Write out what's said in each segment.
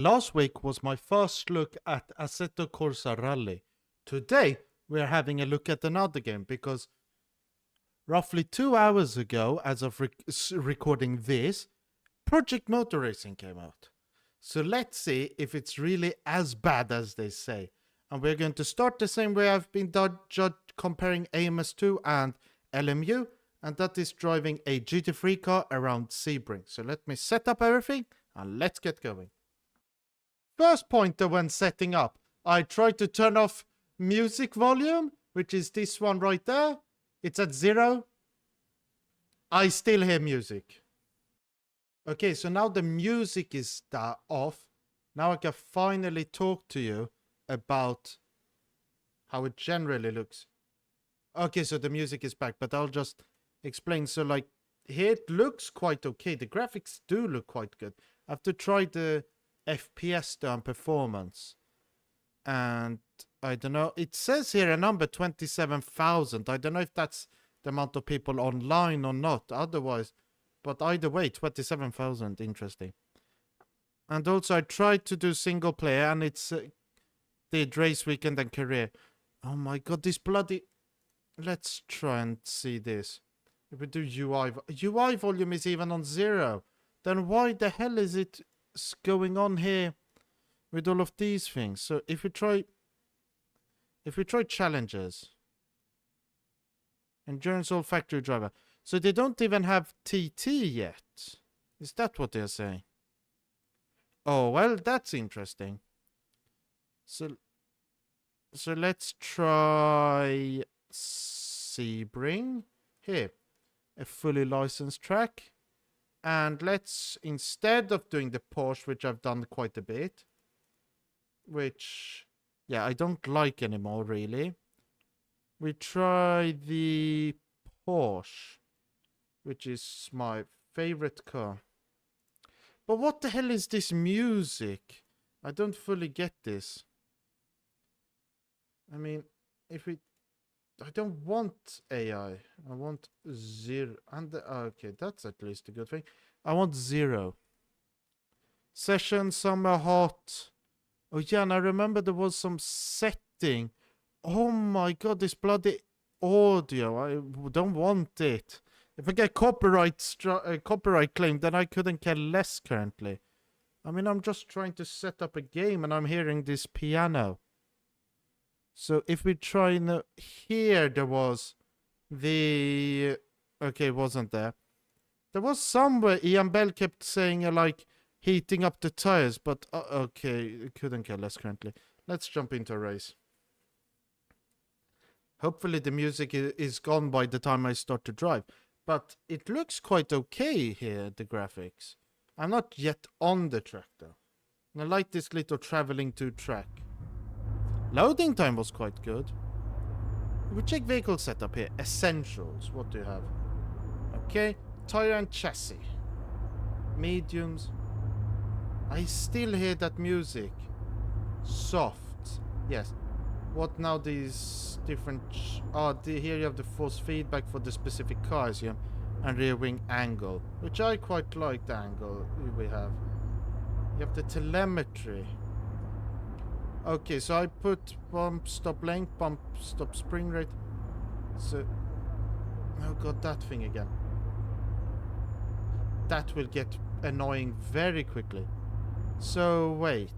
Last week was my first look at Assetto Corsa Rally. Today we're having a look at another game because roughly 2 hours ago, as of recording this, Project Motor Racing came out. So let's see if it's really as bad as they say. And we're going to start the same way I've been comparing AMS2 and LMU, and that is driving a GT3 car around Sebring. So let me set up everything and let's get going. First pointer when setting up, I tried to turn off music volume, which is this one right there. It's at 0. I still hear music. Okay, so now the music is off. Now I can finally talk to you about how it generally looks. Okay, so the music is back, but I'll just explain. So like, here it looks quite okay. The graphics do look quite good. I have to try the FPS down performance. And I don't know. It says here a number 27,000. I don't know if that's the amount of people online or not. Otherwise, but either way, 27,000. Interesting. And also I tried to do single player and it's did race weekend and career. Oh my god, this bloody... Let's try and see this. If we do UI volume is even on 0. Then why the hell is it going on here with all of these things? So if we try challenges, endurance all factory driver, so they don't even have TT yet. Is that what they're saying? Oh well, that's interesting. So let's try Sebring here, a fully licensed track. And let's, instead of doing the Porsche, which I've done quite a bit, which, yeah, I don't like anymore, really. We try the Porsche, which is my favorite car. But what the hell is this music? I don't fully get this. I mean, I don't want AI. I want 0. And okay, that's at least a good thing. I want 0. Session, summer, hot. Oh yeah, and I remember there was some setting. Oh my god, this bloody audio. I don't want it. If I get copyright claim, then I couldn't care less currently. I mean, I'm just trying to set up a game and I'm hearing this piano. So if we try now, here there was the... Okay, it wasn't there. There was somewhere Ian Bell kept saying like heating up the tires, but okay, couldn't care less currently. Let's jump into a race. Hopefully the music is gone by the time I start to drive. But it looks quite okay here, the graphics. I'm not yet on the track though. And I like this little traveling to track. Loading time was quite good. We check vehicle setup here. Essentials. What do you have? Okay. Tire and chassis. Mediums. I still hear that music. Soft. Yes. What now these different... here you have the force feedback for the specific cars here. And rear wing angle. Which I quite like the angle we have. You have the telemetry. Okay, so I put bump stop length, bump stop spring rate. So, oh god, that thing again. That will get annoying very quickly. So, wait.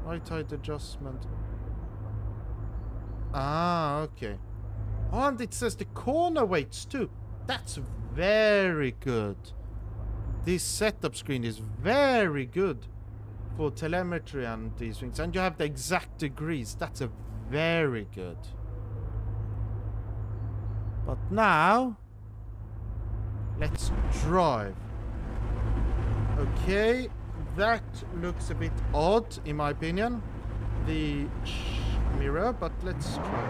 Right height adjustment. Ah, okay. Oh, and it says the corner weights too. That's very good. This setup screen is very good for telemetry and these things, and you have the exact degrees. That's a very good. But now let's drive. Okay, that looks a bit odd in my opinion, the mirror, but let's try.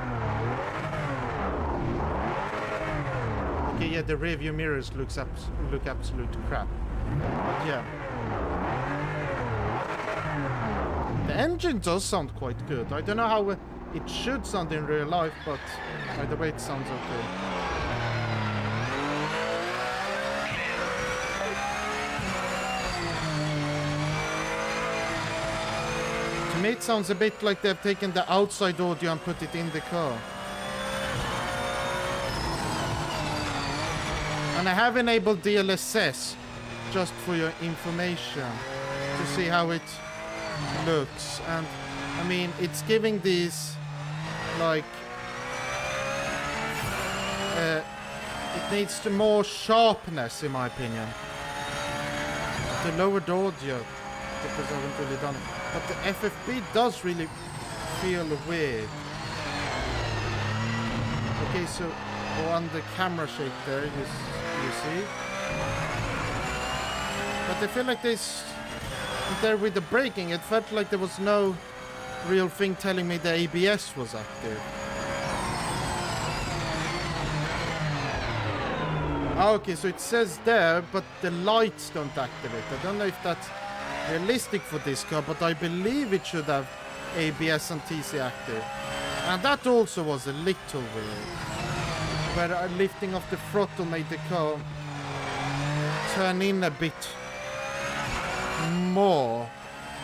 Okay, yeah, the rear view mirrors look absolute crap. But yeah. The engine does sound quite good. I don't know how it should sound in real life, but by the way it sounds okay. me it sounds a bit like they've taken the outside audio and put it in the car. And I have enabled DLSS, just for your information, to see how it looks. And I mean, it's giving these like it needs more sharpness, in my opinion. The lowered audio, because I haven't really done it, but the FFB does really feel weird. Okay, so on the camera shake there, you see, but I feel like this there with the braking, it felt like there was no real thing telling me the ABS was active. Okay, so it says there, but the lights don't activate. I don't know if that's realistic for this car, but I believe it should have ABS and TC active. And that also was a little weird, where lifting off the throttle made the car turn in a bit more.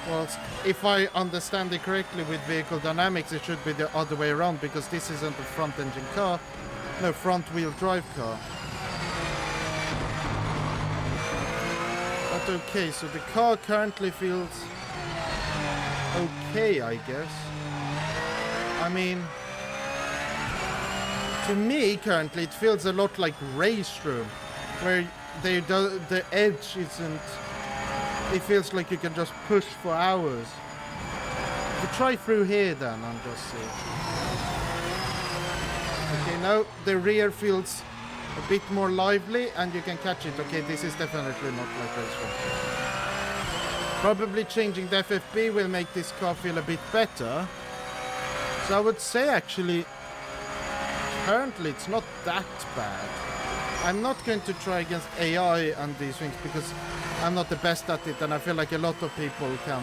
Well, if I understand it correctly with vehicle dynamics, it should be the other way around, because this isn't a front engine car, no, front wheel drive car. But okay, so the car currently feels okay, I guess. I mean, to me currently it feels a lot like race room, where the edge isn't, it feels like you can just push for hours. You try through here then and just see. Okay, now the rear feels a bit more lively and you can catch it. Okay, this is definitely not like race room. Probably changing the FFB will make this car feel a bit better. So I would say actually, currently it's not that bad. I'm not going to try against AI and these things because I'm not the best at it, and I feel like a lot of people can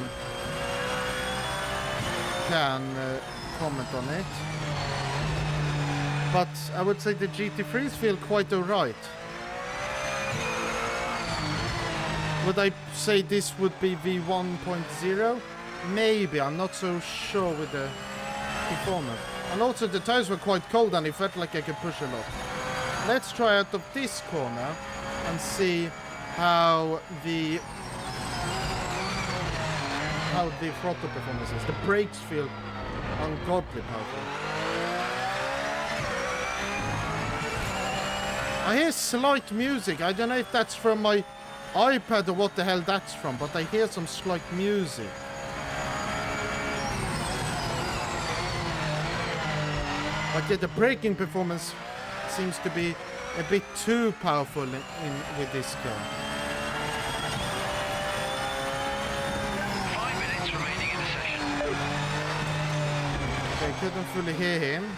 comment on it. But I would say the GT3s feel quite alright. Would I say this would be V1.0? Maybe, I'm not so sure with the performance. And also the tires were quite cold and it felt like I could push a lot. Let's try out of this corner and see how the throttle performance is. The brakes feel ungodly powerful. I hear slight music. I don't know if that's from my iPad or what the hell that's from, but I hear some slight music. But yeah, the braking performance seems to be a bit too powerful with this car. 5 minutes remaining in the session. Okay, couldn't fully hear him.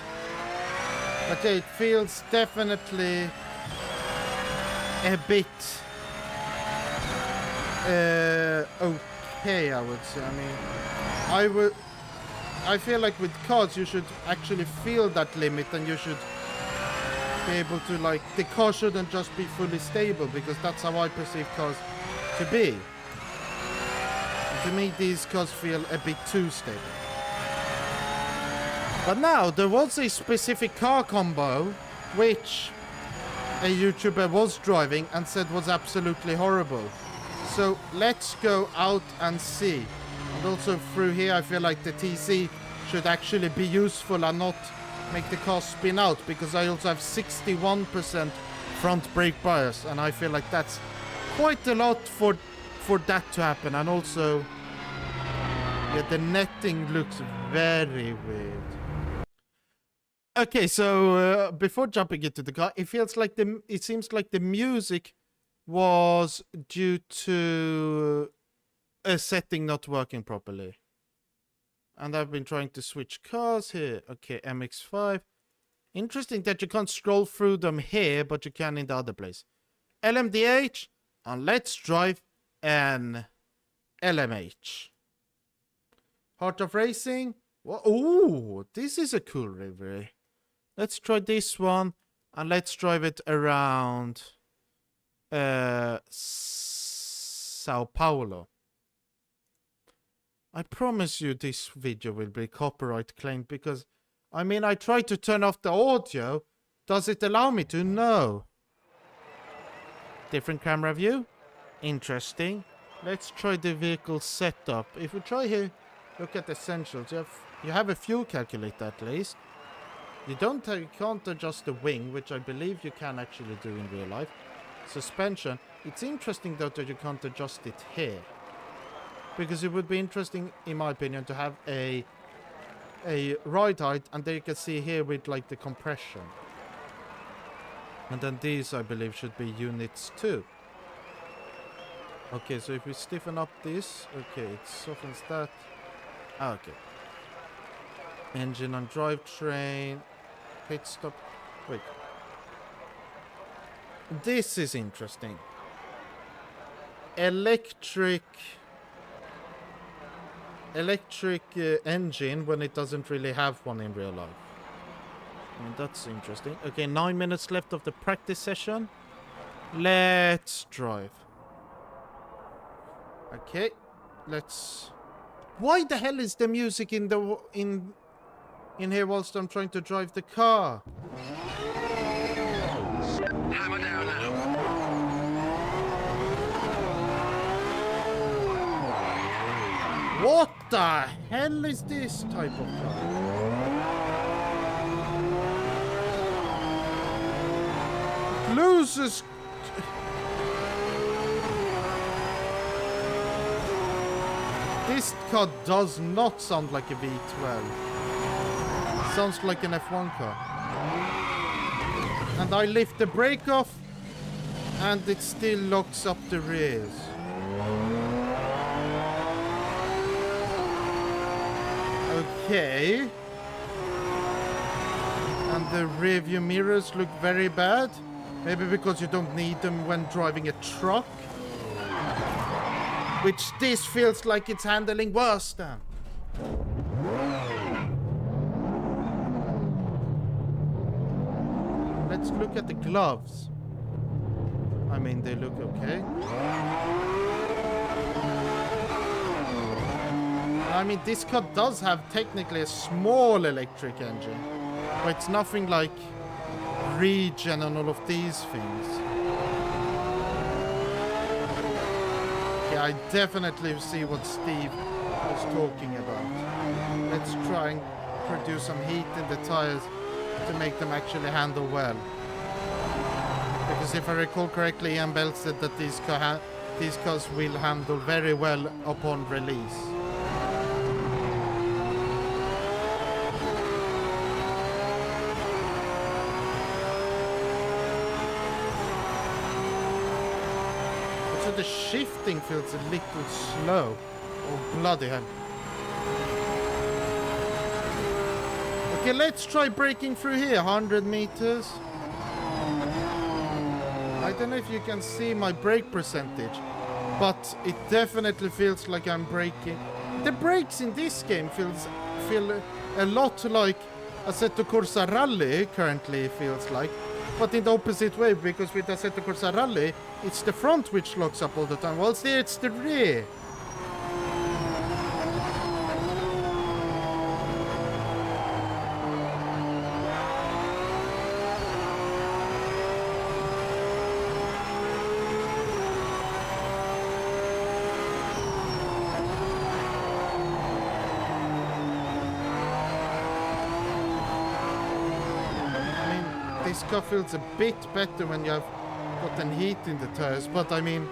But yeah, it feels definitely a bit okay, I would say. I mean, I feel like with cars you should actually feel that limit, and you should be able to, like, the car shouldn't just be fully stable, because that's how I perceive cars to be. And to me, these cars feel a bit too stable. But now, there was a specific car combo which a YouTuber was driving and said was absolutely horrible. So let's go out and see. And also through here, I feel like the TC should actually be useful and not make the car spin out, because I also have 61% front brake bias, and I feel like that's quite a lot for that to happen. And also, yeah, the netting looks very weird. Okay, so before jumping into the car, it seems like the music was due to a setting not working properly. And I've been trying to switch cars here. Okay, MX-5. Interesting that you can't scroll through them here, but you can in the other place. LMDH, and let's drive an LMH. Heart of Racing. Oh, this is a cool livery. Let's try this one, and let's drive it around Sao Paulo. I promise you this video will be copyright claimed because, I mean, I tried to turn off the audio. Does it allow me to? No. Different camera view. Interesting. Let's try the vehicle setup. If we try here, look at essentials. You have a fuel calculator at least. You can't adjust the wing, which I believe you can actually do in real life. Suspension. It's interesting though that you can't adjust it here. Because it would be interesting, in my opinion, to have a ride height, and there you can see here with like the compression. And then these, I believe, should be units too. Okay, so if we stiffen up this, okay, it softens that. Ah, okay. Engine on drivetrain. Pit stop. Wait. This is interesting. Electric engine when it doesn't really have one in real life. I mean, that's interesting. Okay, 9 minutes left of the practice session. Let's drive. Okay, let's... Why the hell is the music in here whilst I'm trying to drive the car? Hammer down now. What the hell is this type of car? Loses... This car does not sound like a V12. It sounds like an F1 car. And I lift the brake off, and it still locks up the rears. Okay. And the rear view mirrors look very bad. Maybe because you don't need them when driving a truck. Which this feels like it's handling worse than. Let's look at the gloves. I mean, they look okay. I mean, this car does have technically a small electric engine. But it's nothing like regen and all of these things. Yeah, I definitely see what Steve was talking about. Let's try and produce some heat in the tires to make them actually handle well. Because if I recall correctly, Ian Bell said that these cars will handle very well upon release. So the shifting feels a little slow. Oh, bloody hell. Okay, let's try braking through here. 100 meters. I don't know if you can see my brake percentage, but it definitely feels like I'm braking. The brakes in this game feel a lot like Assetto Corsa Rally currently feels like, but in the opposite way, because with Assetto Corsa Rally, it's the front which locks up all the time, whilst here it's the rear. This car feels a bit better when you have gotten heat in the tires, but I mean,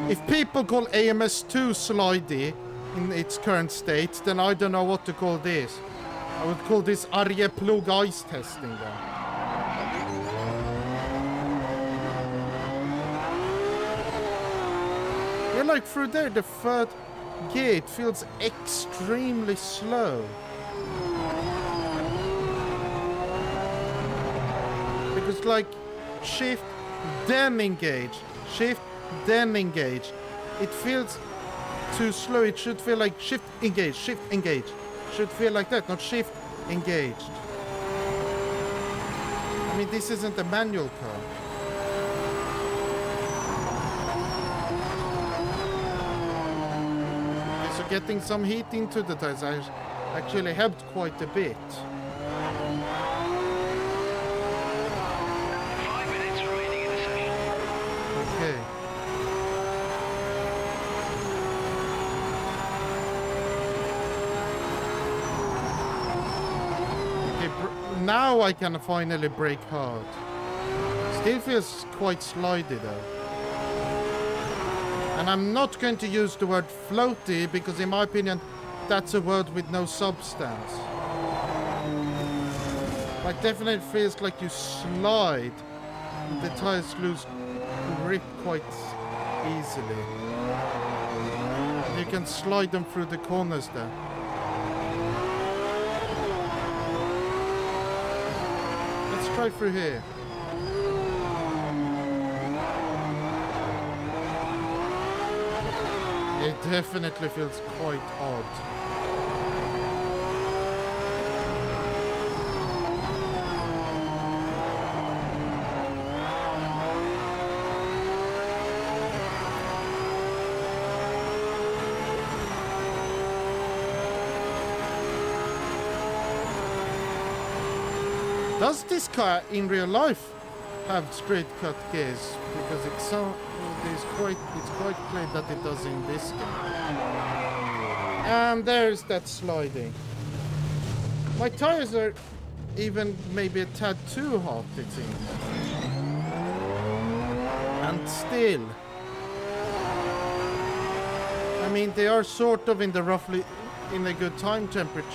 if people call AMS2 slidey in its current state, then I don't know what to call this. I would call this Arjeplog ice testing then. Yeah, like through there, the third gear, it feels extremely slow. Because like shift, then engage, shift, then engage. It feels too slow. It should feel like shift, engage, shift, engage. Should feel like that, not shift, engaged. I mean, this isn't a manual car. Okay, so getting some heat into the tires actually helped quite a bit. 5 minutes remaining in the session. Okay. Now I can finally brake hard. Still feels quite slidey though. And I'm not going to use the word floaty because in my opinion that's a word with no substance. Like definitely feels like you slide. The tires lose grip quite easily. You can slide them through the corners there. Let's try through here. It definitely feels quite odd. Does this car in real life have straight cut gears? Because it's quite clear that it does in this game. And there's that sliding. My tires are even maybe a tad too hot, it seems. And still, I mean, they are sort of in the roughly in a good time temperature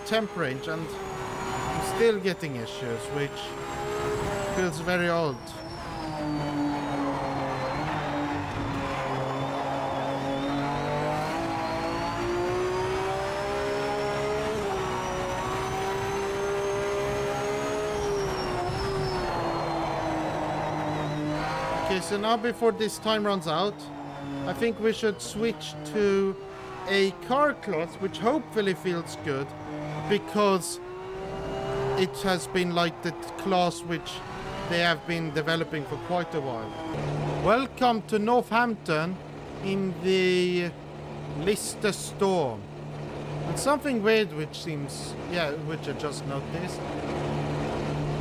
temp range, and I'm still getting issues, which feels very odd. Okay, so now before this time runs out, I think we should switch to a car class, which hopefully feels good, because it has been like the class which they have been developing for quite a while. Welcome to Northampton in the Lister Storm. And something weird which I just noticed,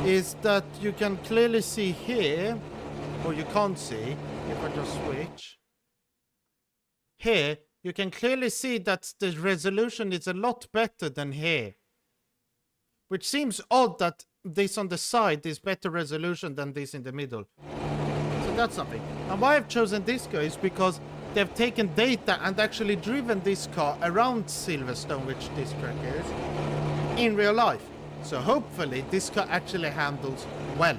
is that you can clearly see here, or you can't see, if I just switch. Here, you can clearly see that the resolution is a lot better than here. Which seems odd that this on the side is better resolution than this in the middle. So that's something. And why I've chosen this car is because they've taken data and actually driven this car around Silverstone, which this track is, in real life. So hopefully this car actually handles well.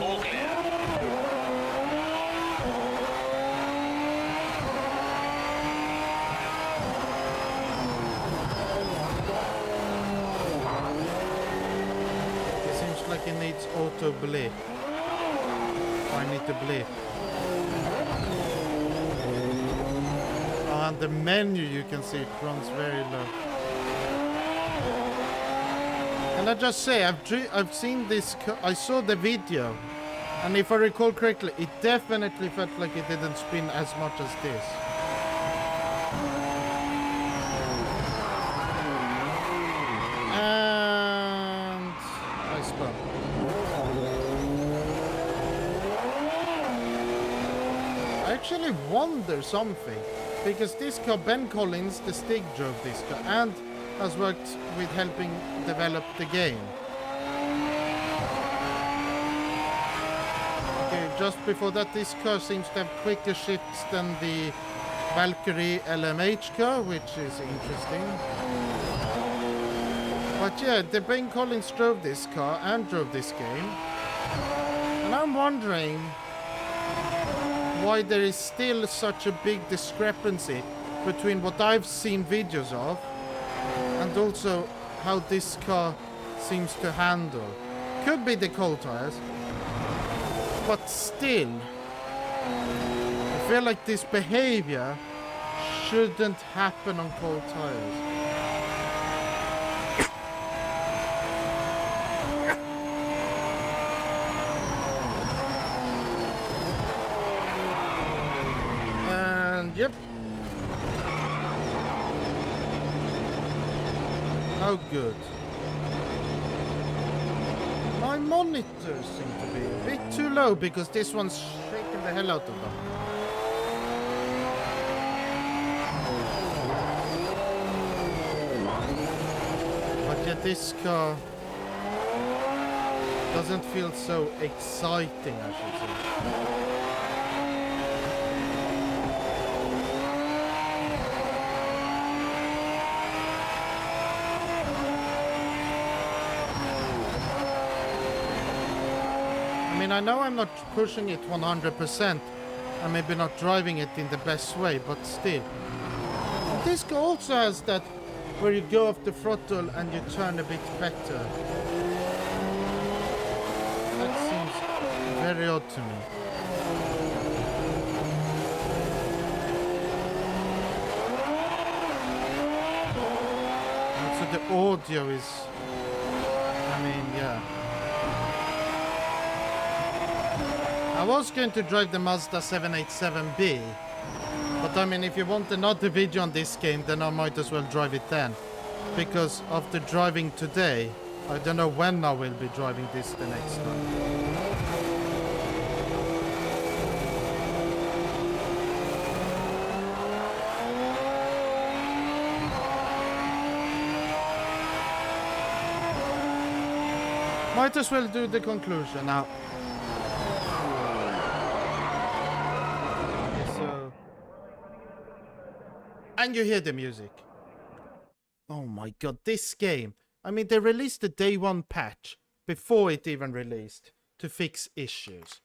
All clear. It seems like it needs auto blip. I need to blip. And the menu, you can see it runs very low. And I just say, I've seen this, I saw the video, and if I recall correctly, it definitely felt like it didn't spin as much as this. And I spun. I actually wonder something. Because this car, Ben Collins, the Stig, drove this car and has worked with helping develop the game. Okay, just before that, this car seems to have quicker shifts than the Valkyrie LMH car, which is interesting. But yeah, the Ben Collins drove this car and drove this game. And I'm wondering why there is still such a big discrepancy between what I've seen videos of and also how this car seems to handle. Could be the cold tires, but still, I feel like this behavior shouldn't happen on cold tires. Yep. Oh, good. My monitors seem to be a bit too low because this one's shaking the hell out of them. But yet this car doesn't feel so exciting, I should say. I mean, I know I'm not pushing it 100%, and maybe not driving it in the best way, but still. This car also has that where you go off the throttle and you turn a bit better. That seems very odd to me. And so the audio is, I mean, yeah. I was going to drive the Mazda 787B, but I mean, if you want another video on this game, then I might as well drive it then. Because after driving today, I don't know when I will be driving this the next time. Might as well do the conclusion now. And you hear the music. Oh my god, this game. I mean, they released the day one patch before it even released to fix issues.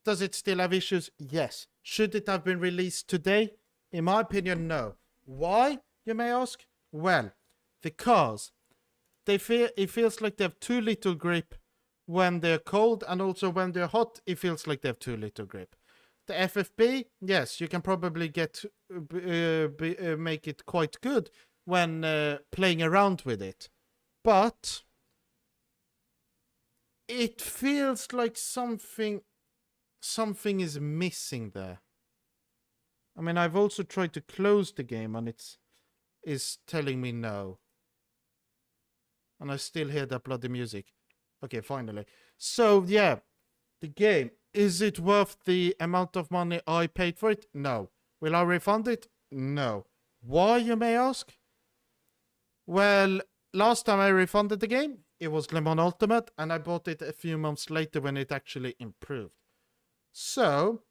Does it still have issues? Yes. Should it have been released today? In my opinion, no. Why, you may ask? Well, the cars, it feels like they have too little grip when they're cold, and also when they're hot, it feels like they have too little grip. The FFB, yes, you can probably make it quite good when playing around with it. But it feels like something is missing there. I mean, I've also tried to close the game and is telling me no. And I still hear that bloody music. Okay, finally. So, yeah, the game. Is it worth the amount of money I paid for it? No. Will I refund it? No. Why, you may ask? Well, last time I refunded the game, it was Le Mans Ultimate, and I bought it a few months later when it actually improved. So,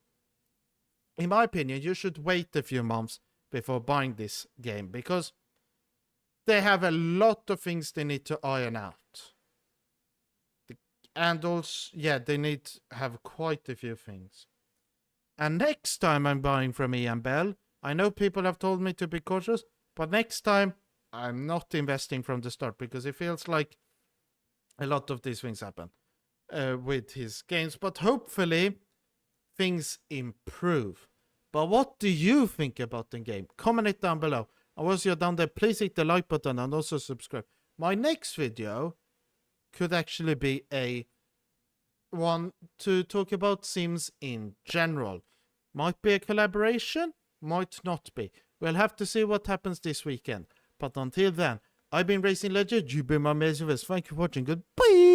in my opinion, you should wait a few months before buying this game, because they have a lot of things they need to iron out. And also, yeah, they need to have quite a few things. And next time I'm buying from Ian Bell, I know people have told me to be cautious, but next time I'm not investing from the start, because it feels like a lot of these things happen with his games. But hopefully things improve. But what do you think about the game? Comment it down below. And once you're down there, please hit the like button and also subscribe. My next video could actually be a one to talk about Sims in general. Might be a collaboration, might not be. We'll have to see what happens this weekend. But until then, I've been Racing Legend, you've been my Maze. Thank you for watching. Goodbye!